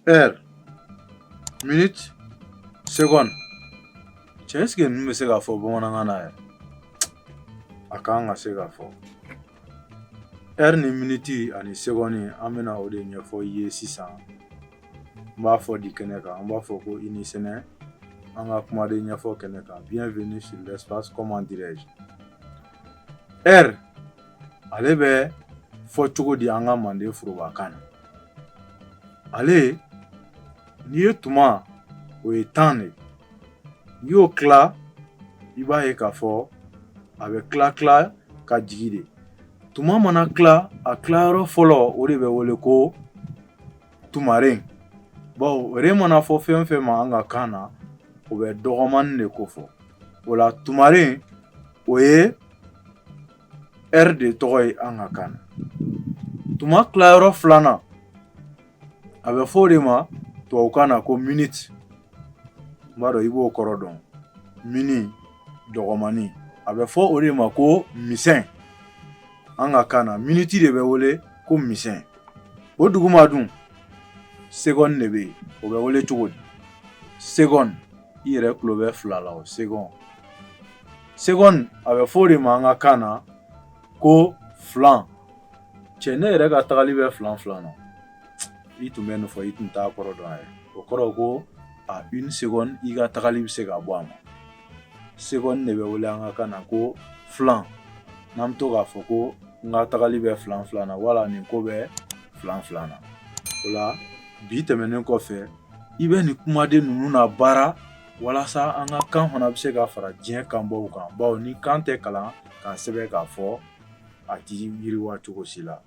heure, minute, seconde. Cɛ est-ce que ninnu bɛ se k'a fɔ bamanankan na yɛrɛ? A kan ka se k'a fɔ. Heure ni minute ani seconde an bɛna o de ɲɛfɔ i ye sisan. N b'a fɔ di kɛnɛ kan, an b'a fɔ ko i ni sɛnɛ. An ka kumaden ɲɛfɔ kɛnɛ kan. Bienvenue sur l'espace, comment dirais-je? Heure, ale bɛ fɔ cogo di an ka Manden forobakan na. Ale, n'i ye tuma, o ye temps de. N'i y'o tila, i b'a ye k'a fɔ a bɛ tila ka jigin de. Tuma mana tila, a tilayɔrɔ fɔlɔ o de bɛ wele ko tumaren. Bawo re mana fɔ fɛn fɛn ma an ka kan na, o bɛ dɔgɔmani de ko fɔ. O la tumaren, o ye heure de tɔgɔ ye an ka kan na. Tuma tilayɔrɔ filanan, a bɛ fɔ o de ma tubabukan na ko minute. N b'a dɔn i b'o kɔrɔ dɔn. Mini, dɔgɔmani. A bɛ fɔ o de ma ko misɛn. An ka kan na minute de bɛ wele ko misɛn. O duguma dun, seconde de bɛ yen. O bɛ wele cogo di? Seconde, i yɛrɛ tulo bɛ fila la o seconde. Seconde, a bɛ fɔ o de ma an ka kan na ko filan. Cɛ ne yɛrɛ ka tagali bɛ filan na. I tun bɛ nin fɔ i tun t'a kɔrɔ dɔn yɛrɛ. O kɔrɔ ko a une seconde i ka tagali bɛ se ka bɔ a ma. Seconde de bɛ wele an ka kan na ko filan. N'an bɛ to k'a fɔ ko n ka tagali bɛ filan na wala nin ko bɛ filan na. O la bi tɛmɛnen kɔfɛ i bɛ nin kumaden ninnu na baara walasa an ka kan fana bɛ se ka fara diɲɛ kanbaw kan. Bawo ni kan tɛ kalan k'a sɛbɛn k'a fɔ a tɛ yiriwa cogo si la.